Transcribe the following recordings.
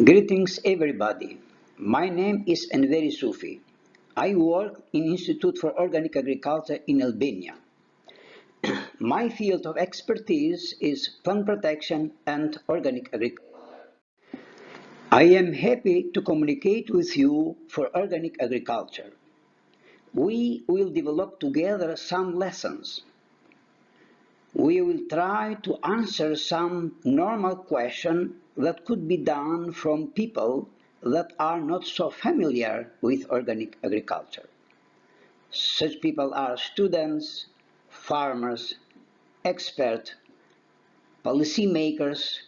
Greetings everybody. My name is Enveri Sufi. I work in Institute for Organic Agriculture in Albania. My field of expertise is plant protection and organic agriculture. I am happy to communicate with you for organic agriculture. We will develop together some lessons. We will try to answer some normal questions that could be done from people that are not so familiar with organic agriculture. Such people are students, farmers, experts, policymakers,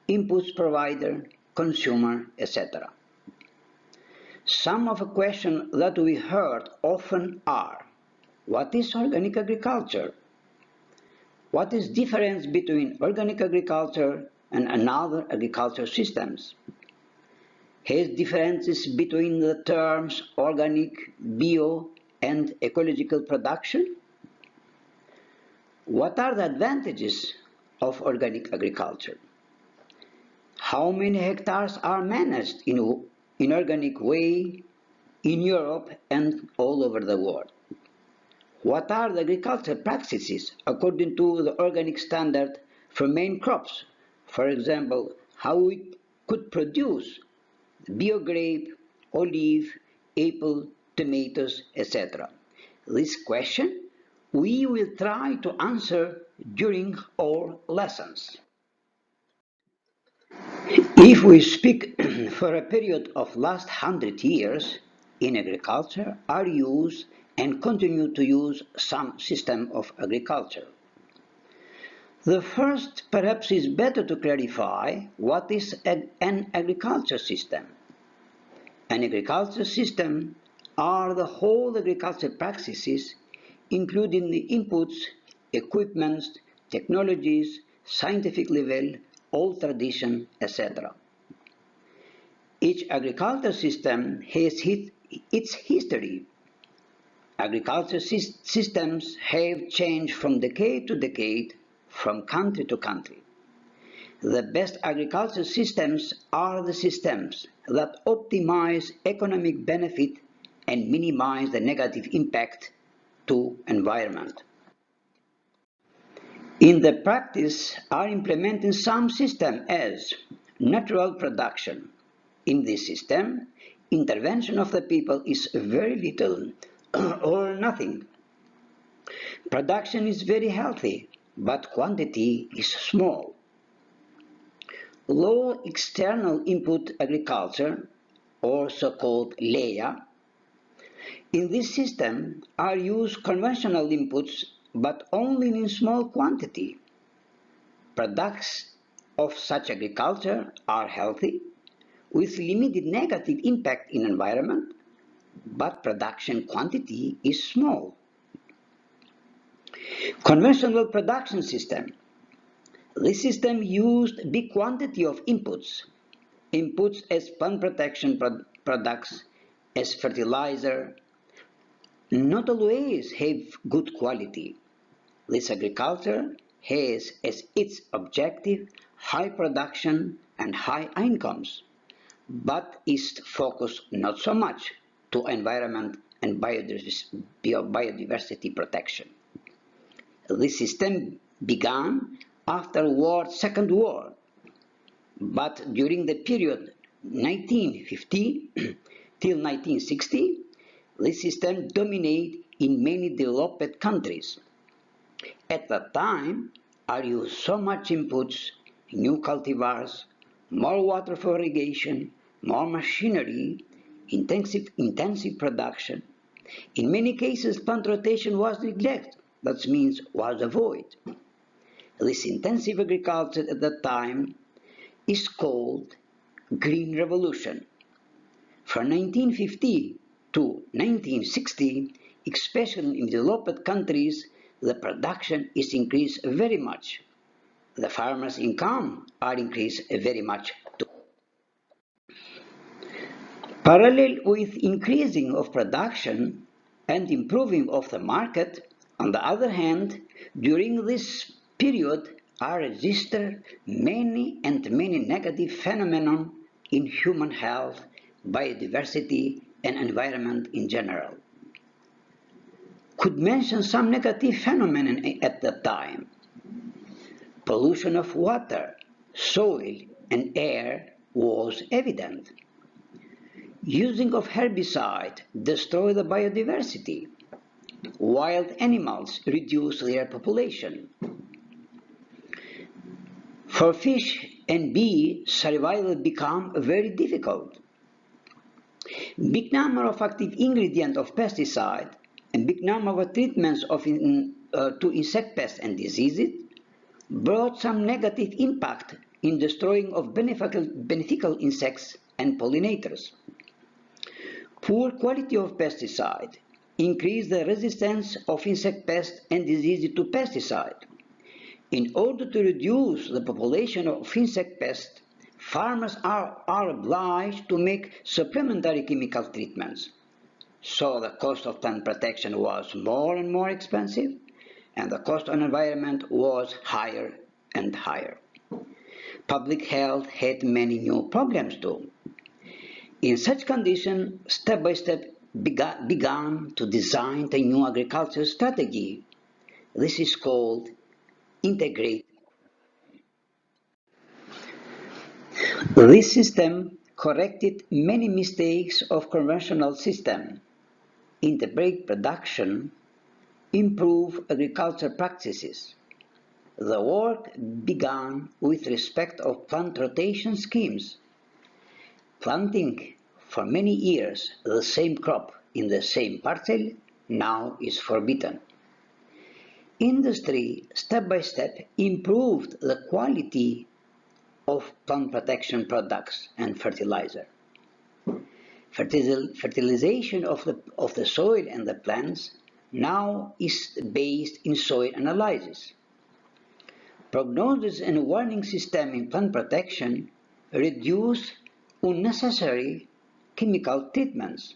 inputs provider, consumer, etc. Some of the questions that we heard often are: what is organic agriculture? What is the difference between organic agriculture and another agriculture systems? Has differences between the terms organic, bio, and ecological production? What are the advantages of organic agriculture? How many hectares are managed in organic way in Europe and all over the world? What are the agricultural practices according to the organic standard for main crops? For example, how we could produce bio-grape, olive, apple, tomatoes, etc. This question we will try to answer during our lessons. If we speak for a period of last 100 years, in agriculture are used and continue to use some system of agriculture. The first perhaps is better to clarify what is an agriculture system. An agriculture system are the whole agriculture practices, including the inputs, equipments, technologies, scientific level, old tradition, etc. Each agriculture system has its history. Agriculture systems have changed from decade to decade, from country to country. The best agriculture systems are the systems that optimize economic benefit and minimize the negative impact to environment. In the practice are implementing some system as natural production. In this system, intervention of the people is very little or nothing. Production is very healthy, but quantity is small. Low external input agriculture, or so-called LEA. In this system are used conventional inputs, but only in small quantity. Products of such agriculture are healthy, with limited negative impact in environment, but production quantity is small. Conventional production system. This system used big quantity of inputs. Inputs as plant protection products, as fertilizer, not always have good quality. This agriculture has as its objective high production and high incomes, but is focused not so much to environment and biodiversity protection. This system began after Second War, but during the period 1950 till 1960, this system dominated in many developed countries. At that time, are used so much inputs, new cultivars, more water for irrigation, more machinery, intensive production. In many cases, plant rotation was neglected, that means was avoided. This intensive agriculture at that time is called Green Revolution. From 1950 to 1960, especially in developed countries, the production is increased very much. The farmers' income are increased very much too. Parallel with increasing of production and improving of the market, on the other hand, during this period are registered many negative phenomena in human health, biodiversity, and environment in general. Could mention some negative phenomena at that time. Pollution of water, soil, and air was evident. Using of herbicide destroyed the biodiversity. Wild animals reduced their population. For fish and bee, survival became very difficult. Big number of active ingredients of pesticide and big number of treatments to insect pests and diseases brought some negative impact in destroying of beneficial insects and pollinators. Poor quality of pesticide increased the resistance of insect pests and diseases to pesticide. In order to reduce the population of insect pests, farmers are obliged to make supplementary chemical treatments. So the cost of plant protection was more and more expensive, and the cost on environment was higher and higher. Public health had many new problems too. In such conditions, step by step began to design the new agriculture strategy. This is called integrate. This system corrected many mistakes of conventional system, integrate production, improve agriculture practices. The work began with respect of plant rotation schemes. Planting for many years the same crop in the same parcel now is forbidden. Industry step by step improved the quality of plant protection products and fertilizer. Fertilization of the soil and the plants now is based in soil analysis. Prognosis and warning system in plant protection reduce unnecessary chemical treatments.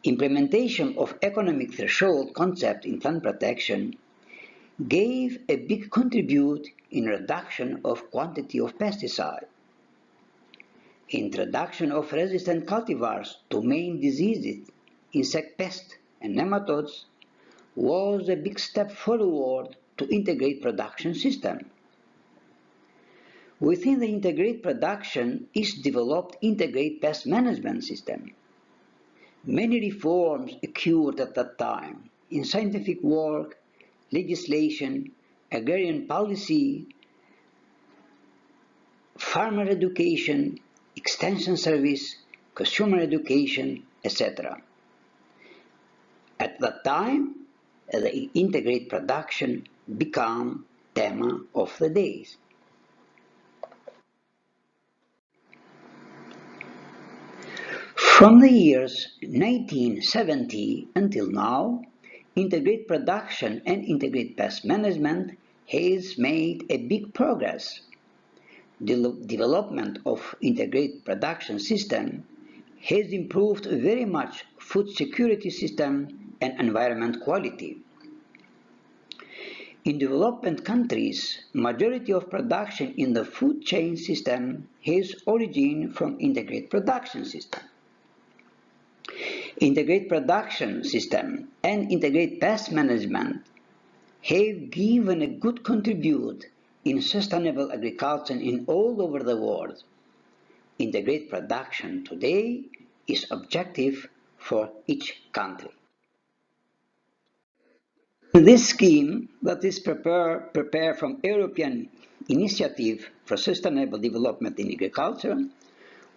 Implementation of economic threshold concept in plant protection gave a big contribute in reduction of quantity of pesticide. Introduction of resistant cultivars to main diseases, insect pests and nematodes was a big step forward to integrate production system. Within the integrated production is developed integrated pest management system. Many reforms occurred at that time in scientific work, legislation, agrarian policy, farmer education, extension service, consumer education, etc. At that time, the integrated production became theme of the days. From the years 1970 until now, integrated production and integrated pest management has made a big progress. The development of integrated production system has improved very much food security system and environment quality. In development countries, majority of production in the food chain system has origin from integrated production system. Integrated production system and integrated pest management have given a good contribute in sustainable agriculture in all over the world. Integrated production today is objective for each country. This scheme that is prepared from European Initiative for Sustainable Development in Agriculture,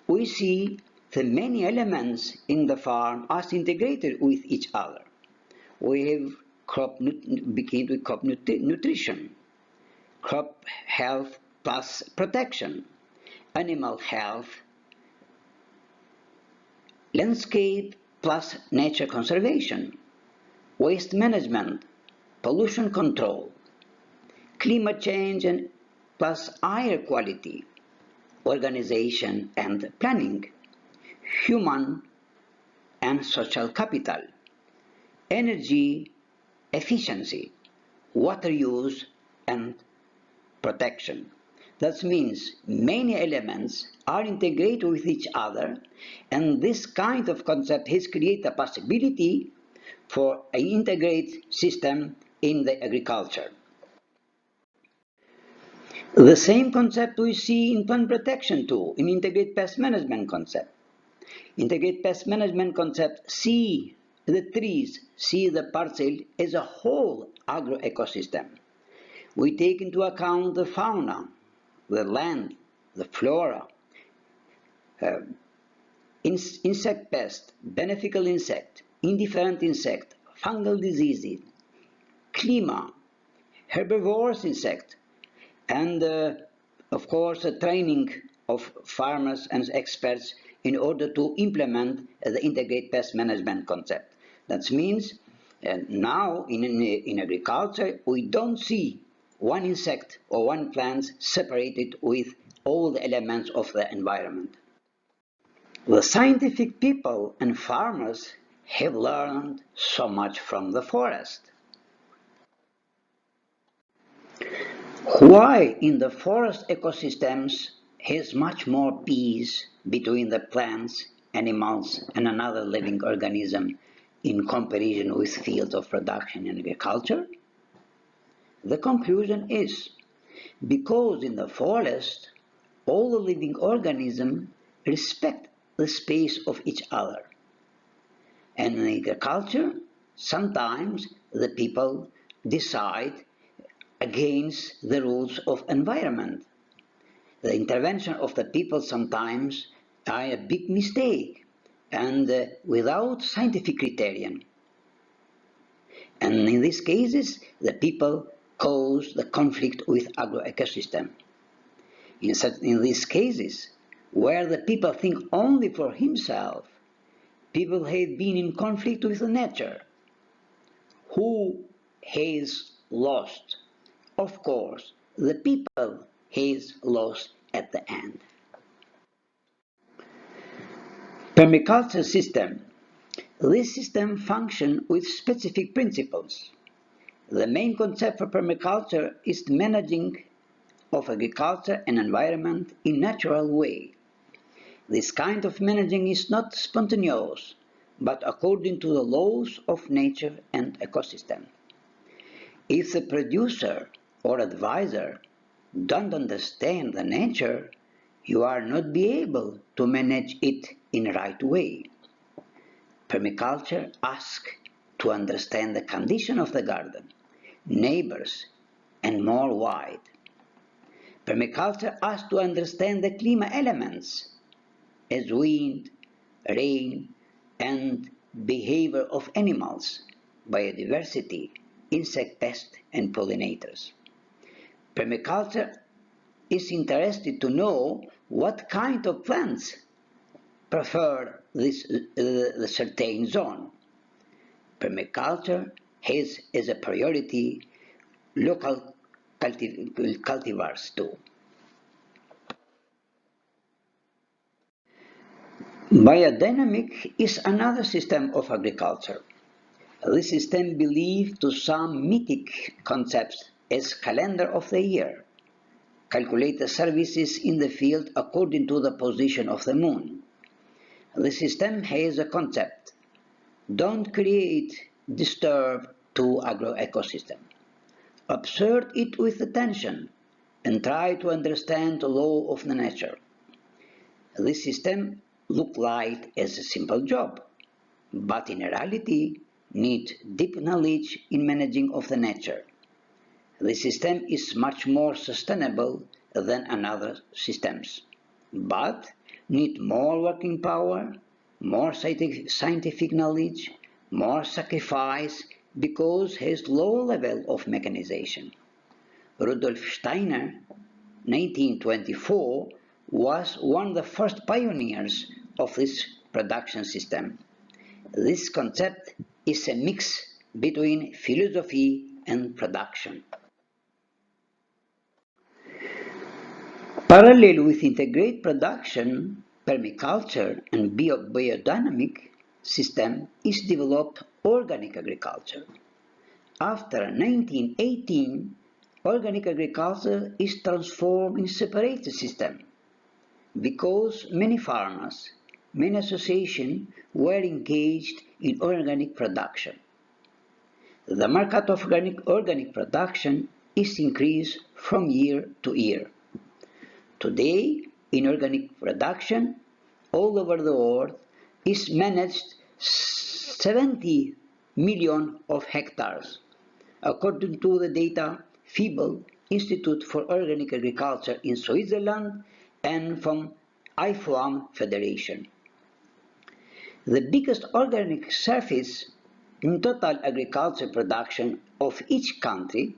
we see the many elements in the farm are integrated with each other. We have begin with crop nutrition, crop health plus protection, animal health, landscape plus nature conservation, waste management, pollution control, climate change and plus air quality, organization and planning, human and social capital, energy efficiency, water use and protection. That means many elements are integrated with each other, and this kind of concept has created a possibility for an integrated system in the agriculture. The same concept we see in plant protection too, in integrated pest management concept. Integrated pest management concept see the trees, see the parcel as a whole agroecosystem. We take into account the fauna, the land, the flora, uh, insect pest, beneficial insect, indifferent insect, fungal diseases, clima, herbivorous insect, and of course a training of farmers and experts in order to implement the integrated pest management concept. That means now in agriculture we don't see one insect or one plant separated with all the elements of the environment. The scientific people and farmers have learned so much from the forest. Why in the forest ecosystems has much more peace between the plants, animals and another living organism in comparison with fields of production and agriculture? The conclusion is because in the forest all the living organisms respect the space of each other. And in agriculture, sometimes the people decide against the rules of environment. The intervention of the people sometimes are a big mistake and without scientific criterion. And in these cases, the people cause the conflict with agroecosystem. In these cases, where the people think only for himself, people have been in conflict with nature. Who has lost? Of course, the people has lost at the end. Permaculture system. This system functions with specific principles. The main concept for permaculture is the managing of agriculture and environment in natural way. This kind of managing is not spontaneous, but according to the laws of nature and ecosystem. If the producer or advisor don't understand the nature, you are not be able to manage it in the right way. Permaculture asks to understand the condition of the garden, neighbors, and more wide. Permaculture asks to understand the climate elements as wind, rain, and behavior of animals, biodiversity, insect pests, and pollinators. Permaculture is interested to know what kind of plants prefer the certain zone. Permaculture has as a priority local cultivars too. Biodynamic is another system of agriculture. This system believes to some mythic concepts as calendar of the year, calculate the services in the field according to the position of the moon. The system has a concept, don't create, disturb to agroecosystem. Observe it with attention and try to understand the law of the nature. This system looks like as a simple job, but in reality needs deep knowledge in managing of the nature. The system is much more sustainable than another systems, but need more working power, more scientific knowledge, more sacrifice because has low level of mechanization. Rudolf Steiner, 1924, was one of the first pioneers of this production system. This concept is a mix between philosophy and production. Parallel with integrated production, permaculture and biodynamic system is developed organic agriculture. After 1918, organic agriculture is transformed in a separate system because many farmers, many associations were engaged in organic production. The market of organic production is increased from year to year. Today, in organic production, all over the world, is managed 70 million of hectares, according to the data FIBEL, Institute for Organic Agriculture in Switzerland, and from IFOAM Federation. The biggest organic surface in total agriculture production of each country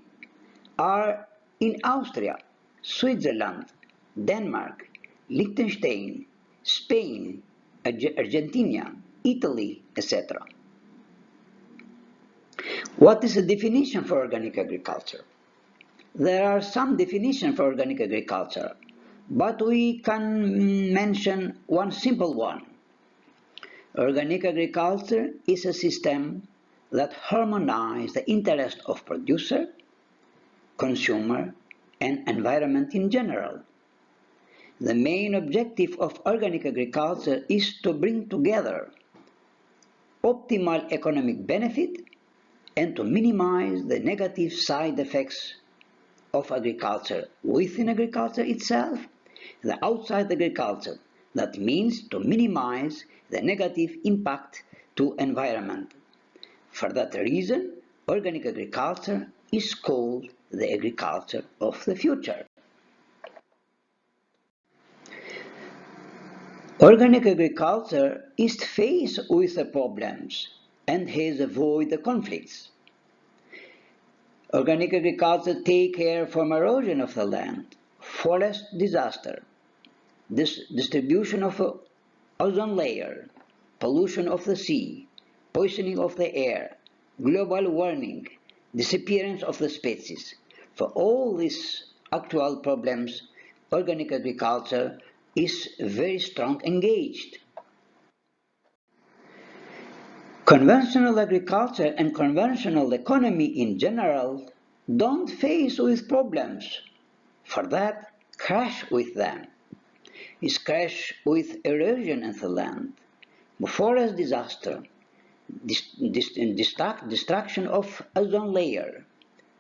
are in Austria, Switzerland, Denmark, Liechtenstein, Spain, Argentina, Italy, etc. What is the definition for organic agriculture? There are some definitions for organic agriculture, but we can mention one simple one. Organic agriculture is a system that harmonizes the interest of producer, consumer, and environment in general. The main objective of organic agriculture is to bring together optimal economic benefit and to minimize the negative side effects of agriculture within agriculture itself, the outside agriculture. That means to minimize the negative impact to environment. For that reason, organic agriculture is called the agriculture of the future. Organic agriculture is faced with the problems and has avoided the conflicts. Organic agriculture takes care from erosion of the land, forest disaster, distribution of ozone layer, pollution of the sea, poisoning of the air, global warming, disappearance of the species. For all these actual problems, organic agriculture is very strong engaged. Conventional agriculture and conventional economy in general don't face with problems. For that, crash with them. Is crash with erosion of the land, forest disaster, destruction of ozone layer,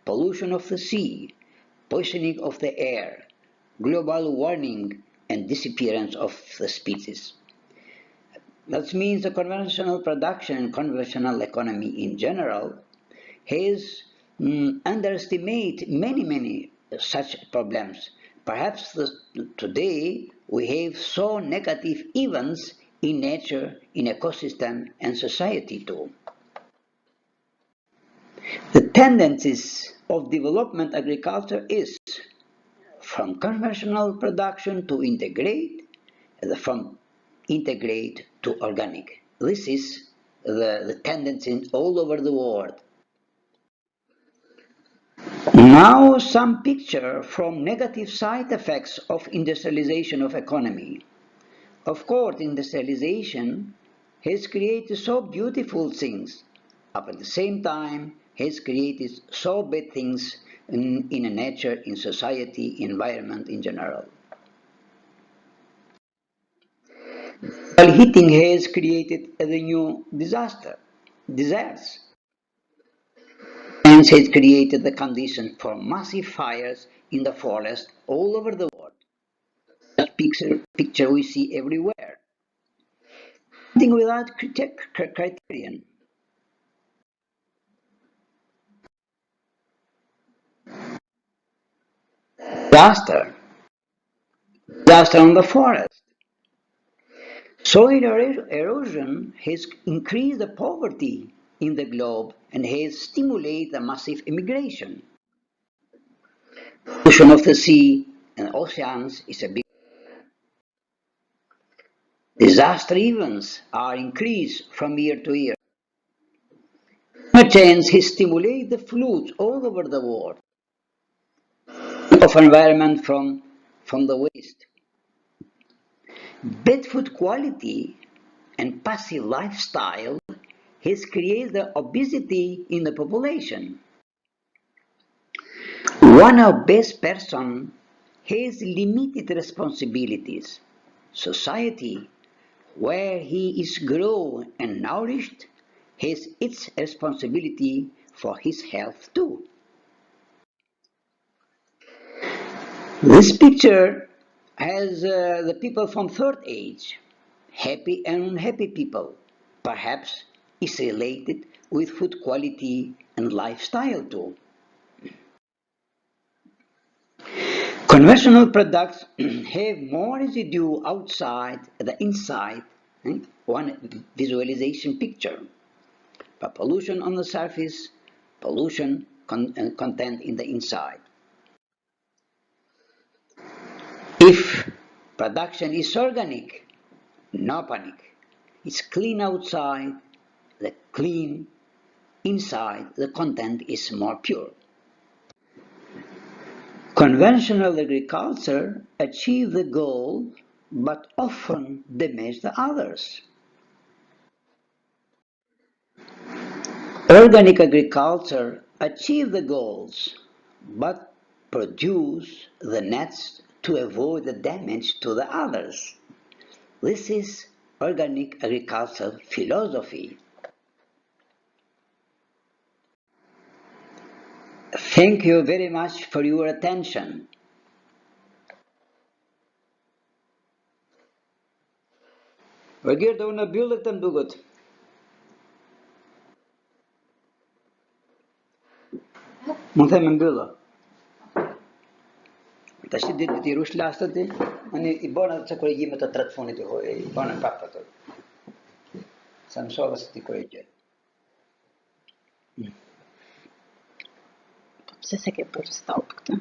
pollution of the sea, poisoning of the air, global warming, and disappearance of the species. That means the conventional production and conventional economy in general has underestimated many such problems. Perhaps today we have so negative events in nature, in ecosystem and society too. The tendencies of development agriculture is from conventional production to integrate, from integrate to organic. This is the tendency all over the world. Now some picture from negative side effects of industrialization of economy. Of course, industrialization has created so beautiful things, but at the same time has created so bad things in nature, in society, environment in general. Global heating has created a new disasters. Science has created the condition for massive fires in the forest all over the world. That picture we see everywhere. Nothing without criterion. Disaster. Disaster on the forest. Soil erosion has increased the poverty in the globe and has stimulated a massive immigration. Pollution of the sea and oceans is a big disaster events are increased from year to year. Climate change has stimulated the floods all over the world of environment from the waste. Bad food quality and passive lifestyle has created the obesity in the population. One of best person has limited responsibilities. Society, where he is grown and nourished, has its responsibility for his health too. This picture has the people from third age, happy and unhappy people. Perhaps is related with food quality and lifestyle too. Conventional products have more residue outside than inside. One visualization picture. But pollution on the surface, content in the inside. If production is organic, no panic. It's clean outside, the clean inside, the content is more pure. Conventional agriculture achieves the goal but often damage the others. Organic agriculture achieves the goals but produce the nets to avoid the damage to the others. This is organic agriculture philosophy. Thank you very much for your attention. Vergeet ook naar bulletin dugut. Moeten we bullen? Dat je dit die roes laatste dit, en ik ben het zo kwijt met de telefoon niet hoor, ik ben een papa toch. Sam zo was het kwijt. Все всяке просто опыта.